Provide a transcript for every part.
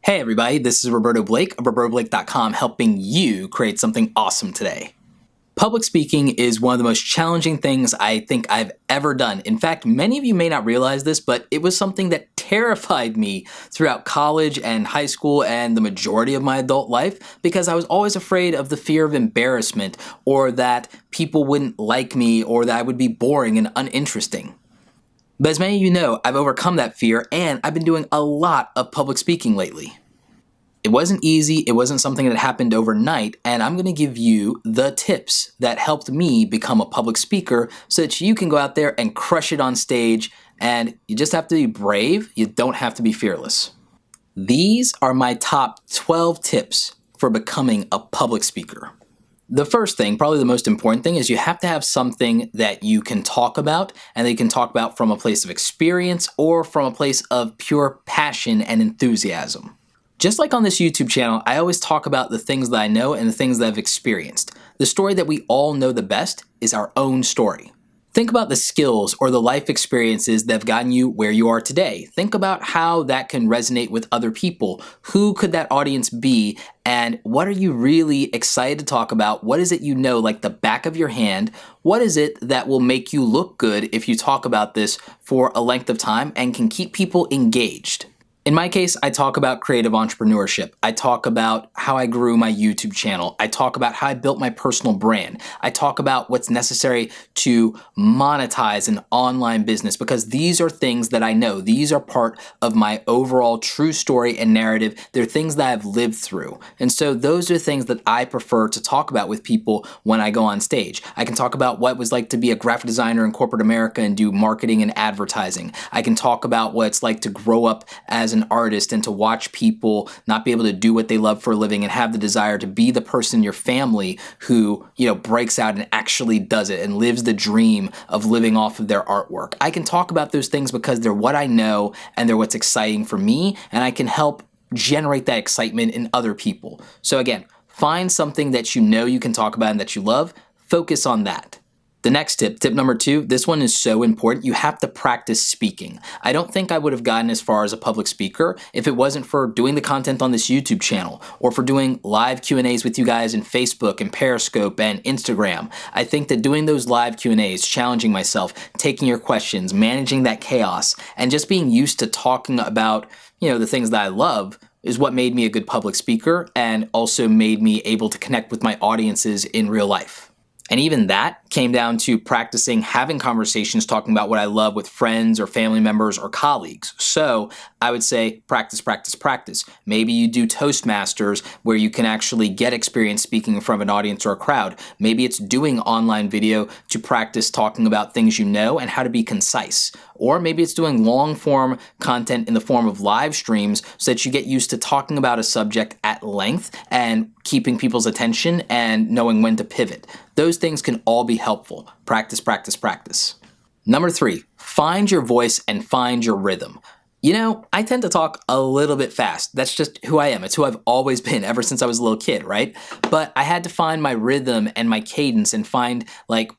Hey everybody, this is Roberto Blake of robertoblake.com helping you create something awesome today. Public speaking is one of the most challenging things I think I've ever done. In fact, many of you may not realize this, but it was something that terrified me throughout college and high school and the majority of my adult life because I was always afraid of the fear of embarrassment or that people wouldn't like me or that I would be boring and uninteresting. But as many of you know, I've overcome that fear and I've been doing a lot of public speaking lately. It wasn't easy, it wasn't something that happened overnight, and I'm going to give you the tips that helped me become a public speaker so that you can go out there and crush it on stage, and you just have to be brave, you don't have to be fearless. These are my top 12 tips for becoming a public speaker. The first thing, probably the most important thing, is you have to have something that you can talk about and that you can talk about from a place of experience or from a place of pure passion and enthusiasm. Just like on this YouTube channel, I always talk about the things that I know and the things that I've experienced. The story that we all know the best is our own story. Think about the skills or the life experiences that have gotten you where you are today. Think about how that can resonate with other people. Who could that audience be? And what are you really excited to talk about? What is it you know like the back of your hand? What is it that will make you look good if you talk about this for a length of time and can keep people engaged? In my case, I talk about creative entrepreneurship. I talk about how I grew my YouTube channel. I talk about how I built my personal brand. I talk about what's necessary to monetize an online business because these are things that I know. These are part of my overall true story and narrative. They're things that I've lived through. And so those are things that I prefer to talk about with people when I go on stage. I can talk about what it was like to be a graphic designer in corporate America and do marketing and advertising. I can talk about what it's like to grow up as an artist and to watch people not be able to do what they love for a living and have the desire to be the person in your family who, breaks out and actually does it and lives the dream of living off of their artwork. I can talk about those things because they're what I know and they're what's exciting for me, and I can help generate that excitement in other people. So again, find something that you know you can talk about and that you love. Focus on that. The next tip number 2, this one is so important. You have to practice speaking. I don't think I would have gotten as far as a public speaker if it wasn't for doing the content on this YouTube channel or for doing live Q&As with you guys in Facebook and Periscope and Instagram. I think that doing those live Q&As, challenging myself, taking your questions, managing that chaos, and just being used to talking about, the things that I love is what made me a good public speaker and also made me able to connect with my audiences in real life. And even that came down to practicing having conversations talking about what I love with friends or family members or colleagues. So I would say practice, practice, practice. Maybe you do Toastmasters where you can actually get experience speaking in front of an audience or a crowd. Maybe it's doing online video to practice talking about things you know and how to be concise. Or maybe it's doing long form content in the form of live streams so that you get used to talking about a subject at length and keeping people's attention and knowing when to pivot. Those things can all be helpful. Practice, practice, practice. Number 3, find your voice and find your rhythm. I tend to talk a little bit fast. That's just who I am. It's who I've always been ever since I was a little kid, right? But I had to find my rhythm and my cadence and find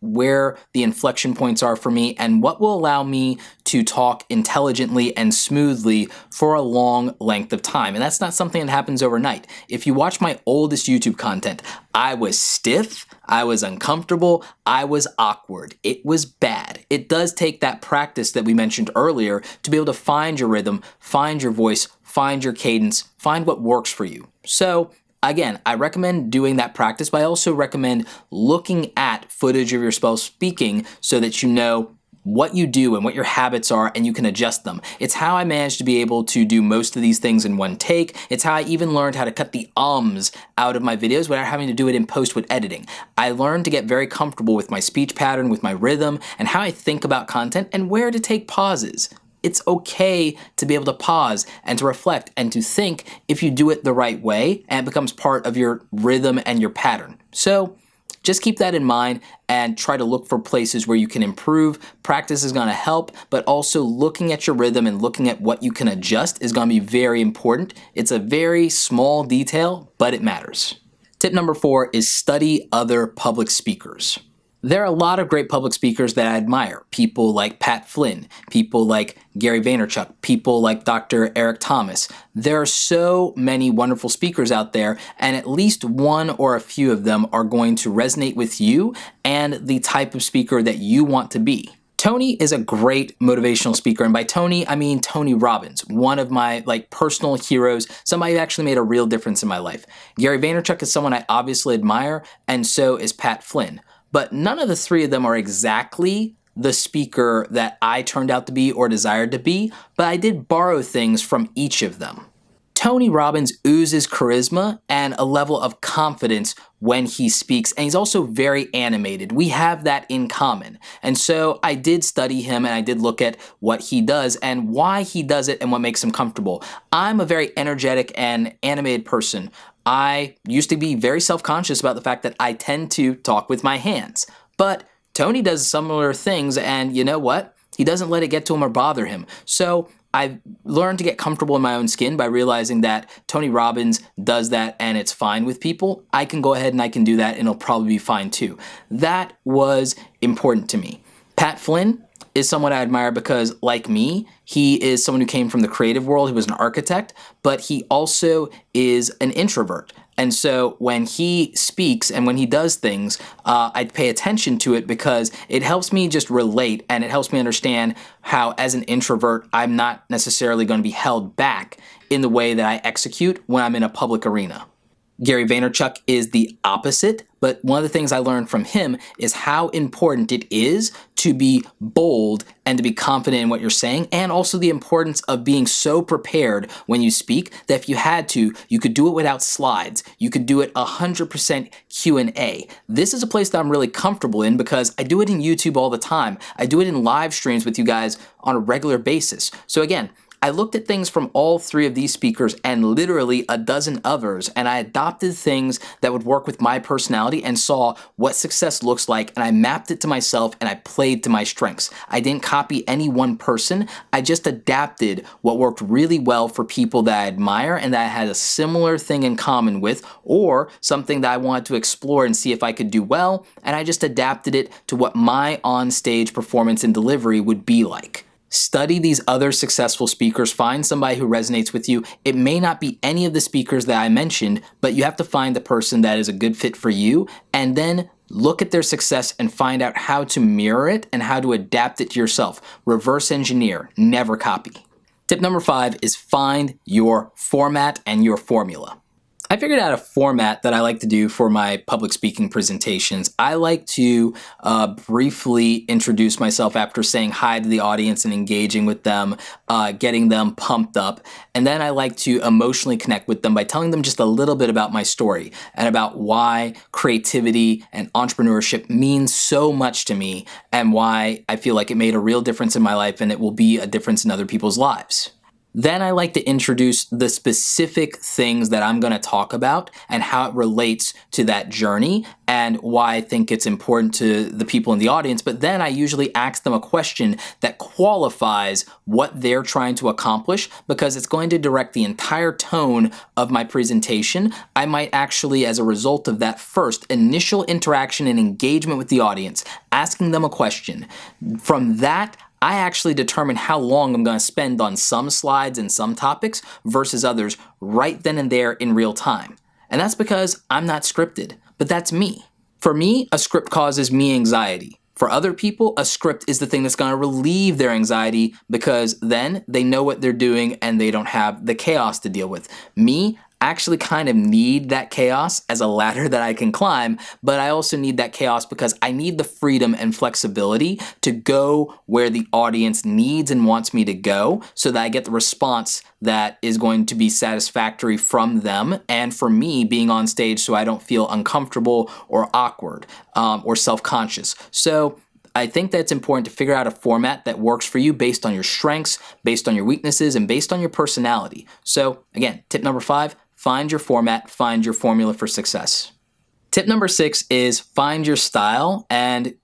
where the inflection points are for me and what will allow me to talk intelligently and smoothly for a long length of time. And that's not something that happens overnight. If you watch my oldest YouTube content, I was stiff, I was uncomfortable, I was awkward. It was bad. It does take that practice that we mentioned earlier to be able to find your rhythm, find your voice, find your cadence, find what works for you. So again, I recommend doing that practice, but I also recommend looking at footage of yourself speaking so that you know what you do and what your habits are and you can adjust them. It's how I managed to be able to do most of these things in one take. It's how I even learned how to cut the ums out of my videos without having to do it in post with editing. I learned to get very comfortable with my speech pattern, with my rhythm, and how I think about content and where to take pauses. It's okay to be able to pause and to reflect and to think if you do it the right way and it becomes part of your rhythm and your pattern. So just keep that in mind and try to look for places where you can improve. Practice is going to help, but also looking at your rhythm and looking at what you can adjust is going to be very important. It's a very small detail, but it matters. Tip number 4 is study other public speakers. There are a lot of great public speakers that I admire. People like Pat Flynn, people like Gary Vaynerchuk, people like Dr. Eric Thomas. There are so many wonderful speakers out there, and at least one or a few of them are going to resonate with you and the type of speaker that you want to be. Tony is a great motivational speaker, and by Tony, I mean Tony Robbins, one of my personal heroes, somebody who actually made a real difference in my life. Gary Vaynerchuk is someone I obviously admire, and so is Pat Flynn. But none of the three of them are exactly the speaker that I turned out to be or desired to be, but I did borrow things from each of them. Tony Robbins oozes charisma and a level of confidence when he speaks, and he's also very animated. We have that in common. And so I did study him and I did look at what he does and why he does it and what makes him comfortable. I'm a very energetic and animated person. I used to be very self-conscious about the fact that I tend to talk with my hands. But Tony does similar things, and you know what? He doesn't let it get to him or bother him. So I've learned to get comfortable in my own skin by realizing that Tony Robbins does that and it's fine with people. I can go ahead and I can do that and it'll probably be fine too. That was important to me. Pat Flynn is someone I admire because, like me, he is someone who came from the creative world. He was an architect, but he also is an introvert. And so when he speaks and when he does things, I pay attention to it because it helps me just relate and it helps me understand how, as an introvert, I'm not necessarily going to be held back in the way that I execute when I'm in a public arena. Gary Vaynerchuk is the opposite, but one of the things I learned from him is how important it is to be bold and to be confident in what you're saying, and also the importance of being so prepared when you speak that if you had to, you could do it without slides. You could do it 100% Q&A. This is a place that I'm really comfortable in because I do it in YouTube all the time. I do it in live streams with you guys on a regular basis. So again, I looked at things from all three of these speakers and literally a dozen others, and I adopted things that would work with my personality and saw what success looks like, and I mapped it to myself and I played to my strengths. I didn't copy any one person. I just adapted what worked really well for people that I admire and that I had a similar thing in common with, or something that I wanted to explore and see if I could do well, and I just adapted it to what my on-stage performance and delivery would be like. Study these other successful speakers, find somebody who resonates with you. It may not be any of the speakers that I mentioned, but you have to find the person that is a good fit for you, and then look at their success and find out how to mirror it and how to adapt it to yourself. Reverse engineer, never copy. Tip number 5 is find your format and your formula. I figured out a format that I like to do for my public speaking presentations. I like to briefly introduce myself after saying hi to the audience and engaging with them, getting them pumped up. And then I like to emotionally connect with them by telling them just a little bit about my story and about why creativity and entrepreneurship means so much to me and why I feel like it made a real difference in my life and it will be a difference in other people's lives. Then I like to introduce the specific things that I'm going to talk about and how it relates to that journey and why I think it's important to the people in the audience. But then I usually ask them a question that qualifies what they're trying to accomplish because it's going to direct the entire tone of my presentation. I might actually, as a result of that first initial interaction and engagement with the audience, asking them a question, from that, I actually determine how long I'm going to spend on some slides and some topics versus others right then and there in real time. And that's because I'm not scripted, but that's me. For me, a script causes me anxiety. For other people, a script is the thing that's going to relieve their anxiety because then they know what they're doing and they don't have the chaos to deal with. Me, I actually kind of need that chaos as a ladder that I can climb, but I also need that chaos because I need the freedom and flexibility to go where the audience needs and wants me to go so that I get the response that is going to be satisfactory from them and for me being on stage so I don't feel uncomfortable or awkward or self-conscious. So I think that it's important to figure out a format that works for you based on your strengths, based on your weaknesses, and based on your personality. So again, tip number 5, find your format, find your formula for success. Tip number 6 is find your style. And,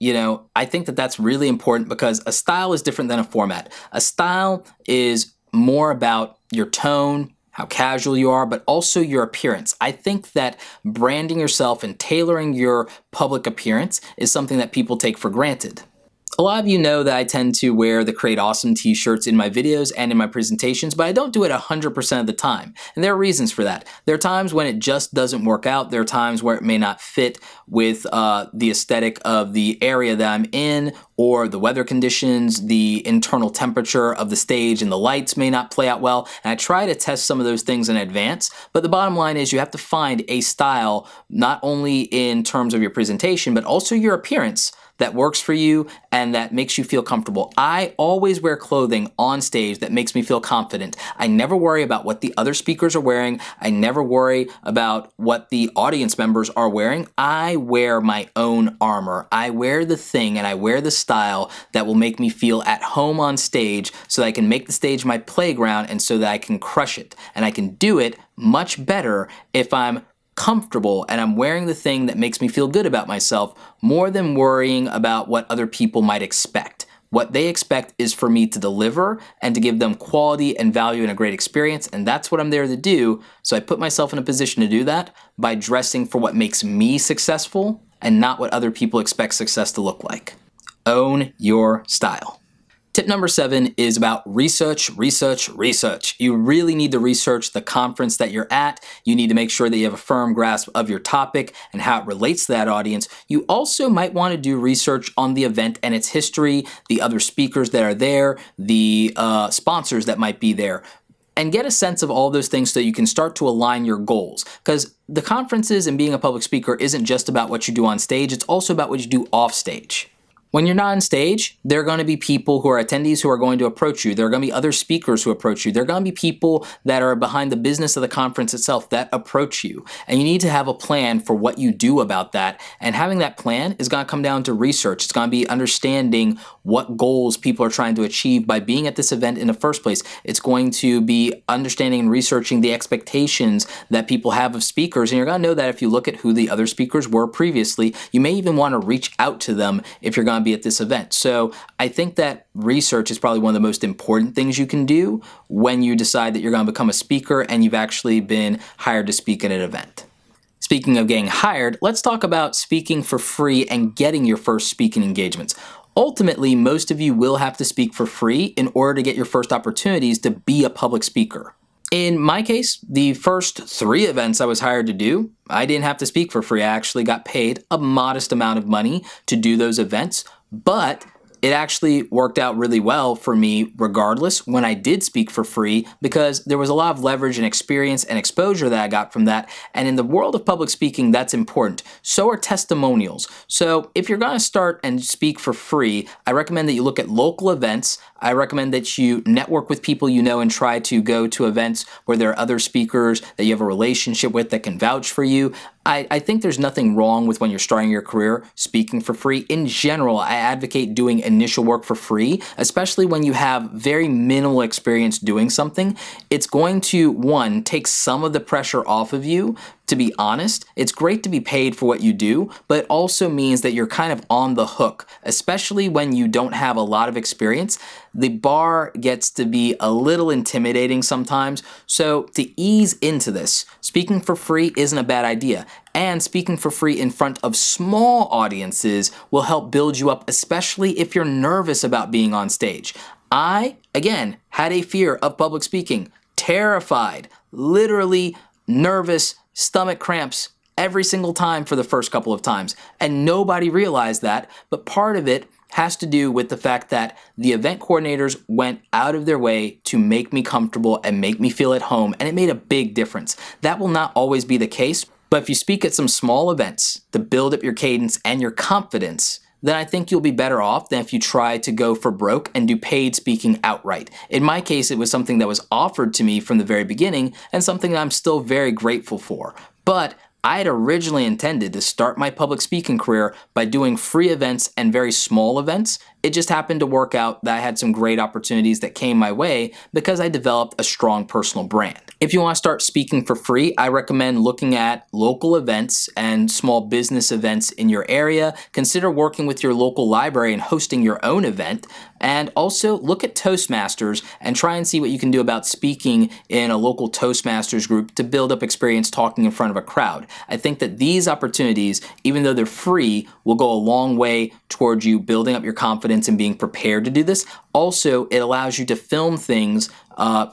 I think that that's really important because a style is different than a format. A style is more about your tone, how casual you are, but also your appearance. I think that branding yourself and tailoring your public appearance is something that people take for granted. A lot of you know that I tend to wear the Create Awesome t-shirts in my videos and in my presentations, but I don't do it 100% of the time. And there are reasons for that. There are times when it just doesn't work out. There are times where it may not fit with the aesthetic of the area that I'm in, or the weather conditions, the internal temperature of the stage, and the lights may not play out well. And I try to test some of those things in advance. But the bottom line is you have to find a style, not only in terms of your presentation, but also your appearance, that works for you and that makes you feel comfortable. I always wear clothing on stage that makes me feel confident. I never worry about what the other speakers are wearing. I never worry about what the audience members are wearing. I wear my own armor. I wear the thing and I wear the style that will make me feel at home on stage so that I can make the stage my playground and so that I can crush it. And I can do it much better if I'm comfortable and I'm wearing the thing that makes me feel good about myself, more than worrying about what other people might expect. What they expect is for me to deliver and to give them quality and value and a great experience, and that's what I'm there to do. So I put myself in a position to do that by dressing for what makes me successful and not what other people expect success to look like. Own your style. Tip number 7 is about research, research, research. You really need to research the conference that you're at. You need to make sure that you have a firm grasp of your topic and how it relates to that audience. You also might want to do research on the event and its history, the other speakers that are there, the sponsors that might be there, and get a sense of all those things so you can start to align your goals. Because the conferences and being a public speaker isn't just about what you do on stage, it's also about what you do off stage. When you're not on stage, there are going to be people who are attendees who are going to approach you. There are going to be other speakers who approach you. There are going to be people that are behind the business of the conference itself that approach you. And you need to have a plan for what you do about that. And having that plan is going to come down to research. It's going to be understanding what goals people are trying to achieve by being at this event in the first place. It's going to be understanding and researching the expectations that people have of speakers. And you're going to know that if you look at who the other speakers were previously. You may even want to reach out to them if you're going to be at this event. So I think that research is probably one of the most important things you can do when you decide that you're going to become a speaker and you've actually been hired to speak at an event. Speaking of getting hired, let's talk about speaking for free and getting your first speaking engagements. Ultimately, most of you will have to speak for free in order to get your first opportunities to be a public speaker. In my case, the first 3 events I was hired to do, I didn't have to speak for free. I actually got paid a modest amount of money to do those events, but it actually worked out really well for me regardless when I did speak for free, because there was a lot of leverage and experience and exposure that I got from that. And in the world of public speaking, that's important. So are testimonials. So if you're going to start and speak for free, I recommend that you look at local events. I recommend that you network with people you know and try to go to events where there are other speakers that you have a relationship with that can vouch for you. I think there's nothing wrong with when you're starting your career speaking for free. In general, I advocate doing initial work for free, especially when you have very minimal experience doing something. It's going to, one, take some of the pressure off of you. To be honest, it's great to be paid for what you do, but it also means that you're kind of on the hook, especially when you don't have a lot of experience. The bar gets to be a little intimidating sometimes, so to ease into this, speaking for free isn't a bad idea. And speaking for free in front of small audiences will help build you up, especially if you're nervous about being on stage. I, again, had a fear of public speaking, terrified, literally nervous, stomach cramps every single time for the first couple of times. And nobody realized that, but part of it has to do with the fact that the event coordinators went out of their way to make me comfortable and make me feel at home, and it made a big difference. That will not always be the case, but if you speak at some small events to build up your cadence and your confidence, then I think you'll be better off than if you try to go for broke and do paid speaking outright. In my case, it was something that was offered to me from the very beginning and something that I'm still very grateful for. But I had originally intended to start my public speaking career by doing free events and very small events, It just happened to work out that I had some great opportunities that came my way because I developed a strong personal brand. If you want to start speaking for free, I recommend looking at local events and small business events in your area. Consider working with your local library and hosting your own event. And also look at Toastmasters and try and see what you can do about speaking in a local Toastmasters group to build up experience talking in front of a crowd. I think that these opportunities, even though they're free, will go a long way towards you building up your confidence and being prepared to do this. Also, it allows you to film things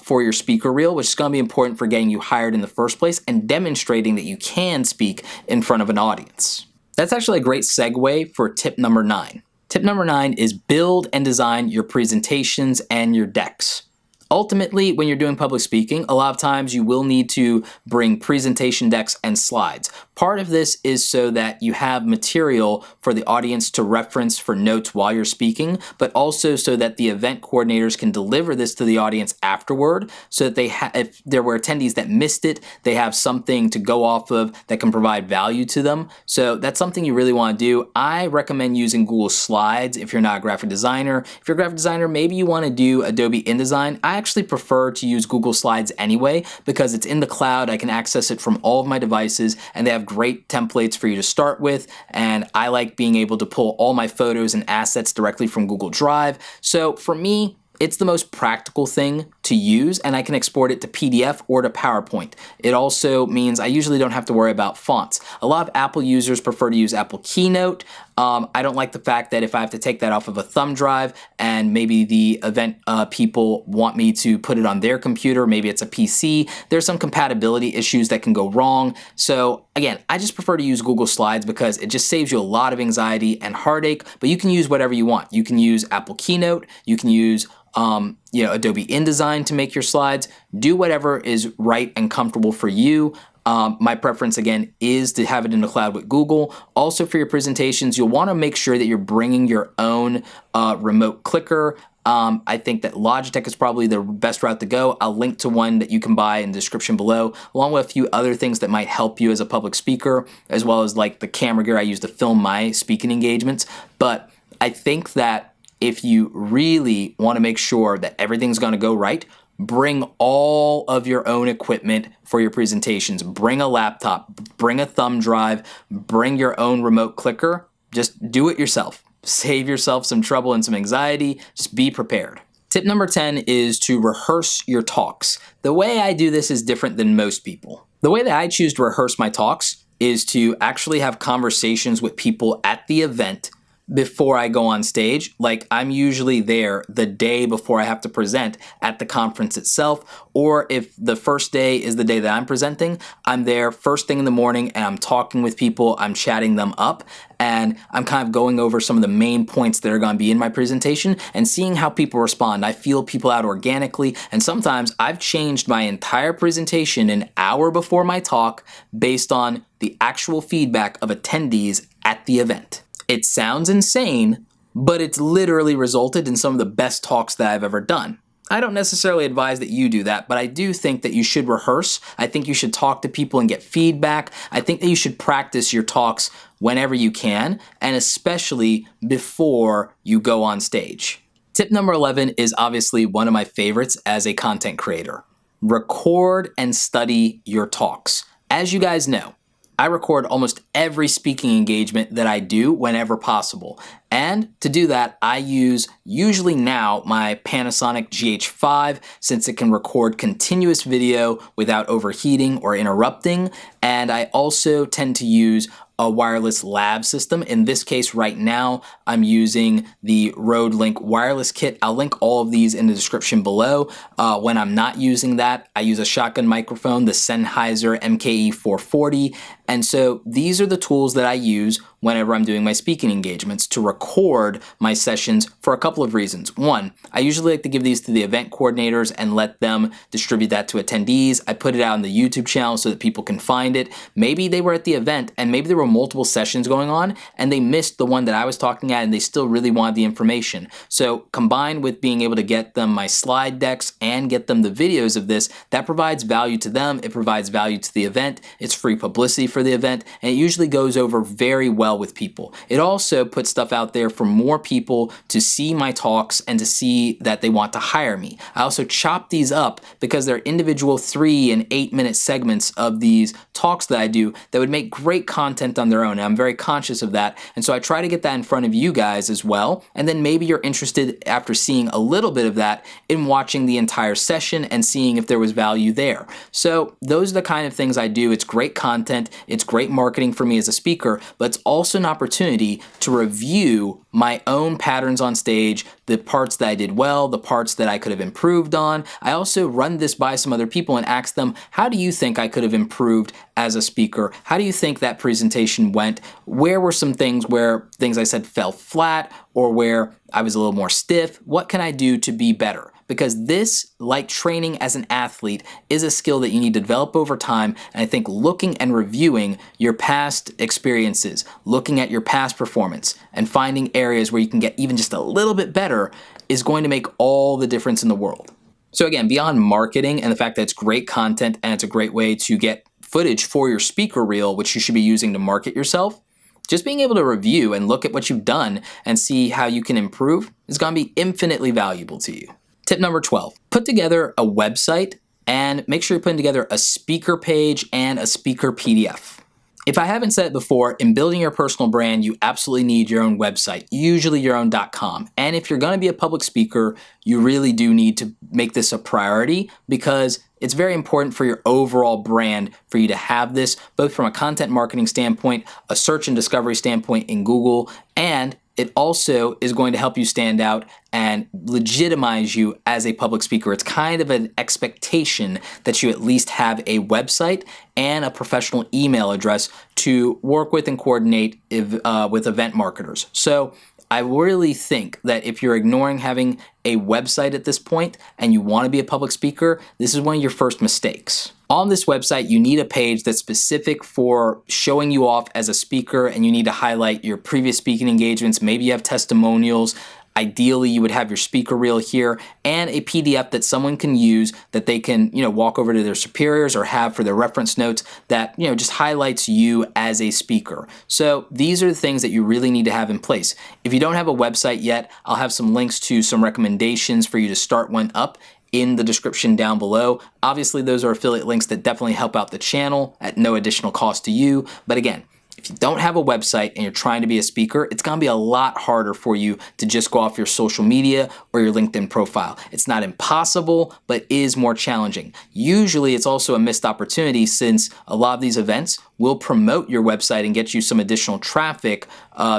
for your speaker reel, which is going to be important for getting you hired in the first place and demonstrating that you can speak in front of an audience. That's actually a great segue for tip number 9. Tip number 9 is build and design your presentations and your decks. Ultimately, when you're doing public speaking, a lot of times you will need to bring presentation decks and slides. Part of this is so that you have material for the audience to reference for notes while you're speaking, but also so that the event coordinators can deliver this to the audience afterward, so that if there were attendees that missed it, they have something to go off of that can provide value to them. So that's something you really want to do. I recommend using Google Slides if you're not a graphic designer. If you're a graphic designer, maybe you want to do Adobe InDesign. I actually prefer to use Google Slides anyway because it's in the cloud. I can access it from all of my devices, and they have great templates for you to start with, and I like being able to pull all my photos and assets directly from Google Drive. So for me, it's the most practical thing to use, and I can export it to PDF or to PowerPoint. It also means I usually don't have to worry about fonts. A lot of Apple users prefer to use Apple Keynote. I don't like the fact that if I have to take that off of a thumb drive and maybe the event people want me to put it on their computer, maybe it's a PC, there's some compatibility issues that can go wrong. So again, I just prefer to use Google Slides because it just saves you a lot of anxiety and heartache, but you can use whatever you want. You can use Apple Keynote, you can use Adobe InDesign to make your slides. Do whatever is right and comfortable for you. My preference, again, is to have it in the cloud with Google. Also, for your presentations, you'll want to make sure that you're bringing your own remote clicker. I think that Logitech is probably the best route to go. I'll link to one that you can buy in the description below, along with a few other things that might help you as a public speaker, as well as like the camera gear I use to film my speaking engagements. But I think that if you really want to make sure that everything's going to go right, bring all of your own equipment for your presentations. Bring a laptop, bring a thumb drive, bring your own remote clicker. Just do it yourself. Save yourself some trouble and some anxiety. Just be prepared. Tip number 10 is to rehearse your talks. The way I do this is different than most people. The way that I choose to rehearse my talks is to actually have conversations with people at the event before I go on stage. Like, I'm usually there the day before I have to present at the conference itself, or if the first day is the day that I'm presenting, I'm there first thing in the morning and I'm talking with people, I'm chatting them up, and I'm kind of going over some of the main points that are going to be in my presentation and seeing how people respond. I feel people out organically, and sometimes I've changed my entire presentation an hour before my talk based on the actual feedback of attendees at the event. It sounds insane, but it's literally resulted in some of the best talks that I've ever done. I don't necessarily advise that you do that, but I do think that you should rehearse. I think you should talk to people and get feedback. I think that you should practice your talks whenever you can, and especially before you go on stage. Tip number 11 is obviously one of my favorites as a content creator. Record and study your talks. As you guys know, I record almost every speaking engagement that I do whenever possible. And to do that, I use usually now my Panasonic GH5 since it can record continuous video without overheating or interrupting. And I also tend to use a wireless lab system. In this case right now, I'm using the Rode Link wireless kit. I'll link all of these in the description below. When I'm not using that, I use a shotgun microphone, the Sennheiser MKE 440. And so these are the tools that I use whenever I'm doing my speaking engagements to record my sessions for a couple of reasons. One, I usually like to give these to the event coordinators and let them distribute that to attendees. I put it out on the YouTube channel so that people can find it. Maybe they were at the event and maybe there were multiple sessions going on and they missed the one that I was talking at and they still really wanted the information. So combined with being able to get them my slide decks and get them the videos of this, that provides value to them. It provides value to the event. It's free publicity for the event, and it usually goes over very well well with people. It also puts stuff out there for more people to see my talks and to see that they want to hire me. I also chop these up because they're individual 3 and 8 minute segments of these talks that I do that would make great content on their own. And I'm very conscious of that. And so I try to get that in front of you guys as well. And then maybe you're interested, after seeing a little bit of that, in watching the entire session and seeing if there was value there. So those are the kind of things I do. It's great content. It's great marketing for me as a speaker, but it's also an opportunity to review my own patterns on stage, the parts that I did well, the parts that I could have improved on. I also run this by some other people and ask them, how do you think I could have improved as a speaker? How do you think that presentation went? Where were some things where things I said fell flat or where I was a little more stiff? What can I do to be better? Because this, like training as an athlete, is a skill that you need to develop over time. And I think looking and reviewing your past experiences, looking at your past performance, and finding areas where you can get even just a little bit better is going to make all the difference in the world. So again, beyond marketing and the fact that it's great content and it's a great way to get footage for your speaker reel, which you should be using to market yourself, just being able to review and look at what you've done and see how you can improve is going to be infinitely valuable to you. Tip number 12, put together a website and make sure you're putting together a speaker page and a speaker PDF. If I haven't said it before, in building your personal brand, you absolutely need your own website, usually your own .com. And if you're going to be a public speaker, you really do need to make this a priority because it's very important for your overall brand for you to have this, both from a content marketing standpoint, a search and discovery standpoint in Google, and it also is going to help you stand out and legitimize you as a public speaker. It's kind of an expectation that you at least have a website and a professional email address to work with and coordinate with event marketers. So I really think that if you're ignoring having a website at this point and you want to be a public speaker, this is one of your first mistakes. On this website, you need a page that's specific for showing you off as a speaker, and you need to highlight your previous speaking engagements. Maybe you have testimonials. Ideally, you would have your speaker reel here and a PDF that someone can use that they can, walk over to their superiors or have for their reference notes that, just highlights you as a speaker. So these are the things that you really need to have in place. If you don't have a website yet, I'll have some links to some recommendations for you to start one up in the description down below. Obviously, those are affiliate links that definitely help out the channel at no additional cost to you. But again, if you don't have a website and you're trying to be a speaker, it's going to be a lot harder for you to just go off your social media or your LinkedIn profile. It's not impossible, but is more challenging. Usually, it's also a missed opportunity since a lot of these events will promote your website and get you some additional traffic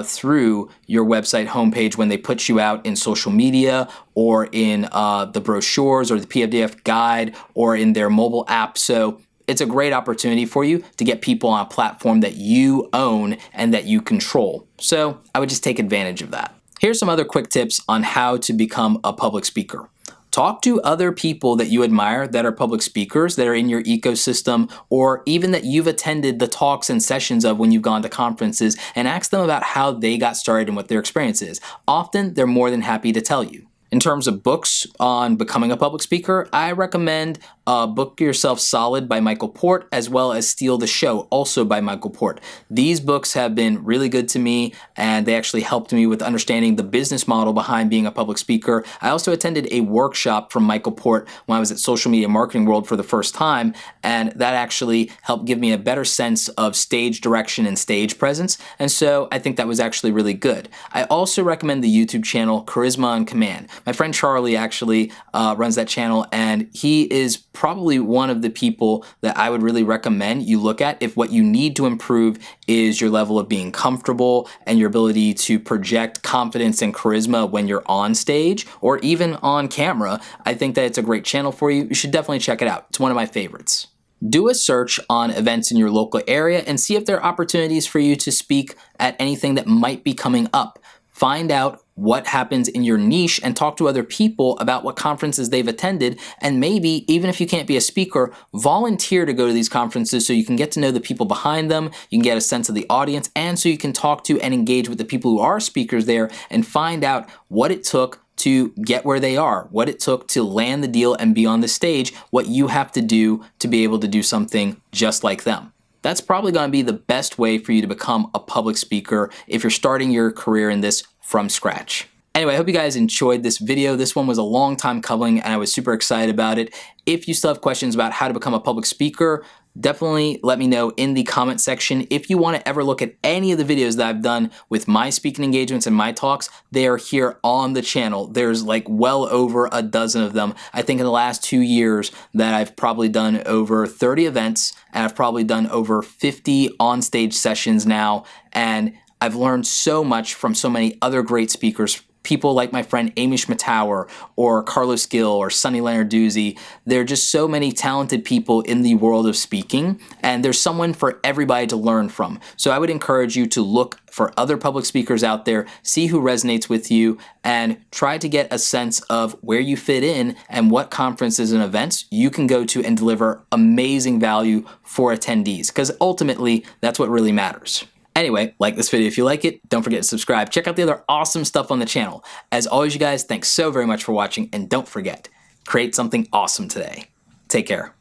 through your website homepage when they put you out in social media or in the brochures or the PDF guide or in their mobile app. So it's a great opportunity for you to get people on a platform that you own and that you control. So I would just take advantage of that. Here's some other quick tips on how to become a public speaker. Talk to other people that you admire that are public speakers, that are in your ecosystem, or even that you've attended the talks and sessions of when you've gone to conferences, and ask them about how they got started and what their experience is. Often, they're more than happy to tell you. In terms of books on becoming a public speaker, I recommend Book Yourself Solid by Michael Port, as well as Steal the Show, also by Michael Port. These books have been really good to me, and they actually helped me with understanding the business model behind being a public speaker. I also attended a workshop from Michael Port when I was at Social Media Marketing World for the first time, and that actually helped give me a better sense of stage direction and stage presence, and so I think that was actually really good. I also recommend the YouTube channel Charisma on Command. My friend Charlie actually runs that channel, and he is probably one of the people that I would really recommend you look at if what you need to improve is your level of being comfortable and your ability to project confidence and charisma when you're on stage or even on camera. I think that it's a great channel for you. You should definitely check it out. It's one of my favorites. Do a search on events in your local area and see if there are opportunities for you to speak at anything that might be coming up. Find out what happens in your niche and talk to other people about what conferences they've attended, and maybe, even if you can't be a speaker, volunteer to go to these conferences so you can get to know the people behind them, you can get a sense of the audience, and so you can talk to and engage with the people who are speakers there and find out what it took to get where they are, what it took to land the deal and be on the stage, what you have to do to be able to do something just like them. that's probably going to be the best way for you to become a public speaker if you're starting your career in this from scratch. Anyway, I hope you guys enjoyed this video. This one was a long time coming and I was super excited about it. If you still have questions about how to become a public speaker, definitely let me know in the comment section. If you want to ever look at any of the videos that I've done with my speaking engagements and my talks, they are here on the channel. There's like well over a dozen of them. I think in the last 2 years that I've probably done over 30 events and I've probably done over 50 on-stage sessions now, and I've learned so much from so many other great speakers. People like my friend Amy Schmittauer or Carlos Gill or Sonny Leonarduzzi. There are just so many talented people in the world of speaking, and there's someone for everybody to learn from. So I would encourage you to look for other public speakers out there, see who resonates with you, and try to get a sense of where you fit in and what conferences and events you can go to and deliver amazing value for attendees, because ultimately that's what really matters. Anyway, like this video if you like it. Don't forget to subscribe. Check out the other awesome stuff on the channel. As always, you guys, thanks so very much for watching, and don't forget, create something awesome today. Take care.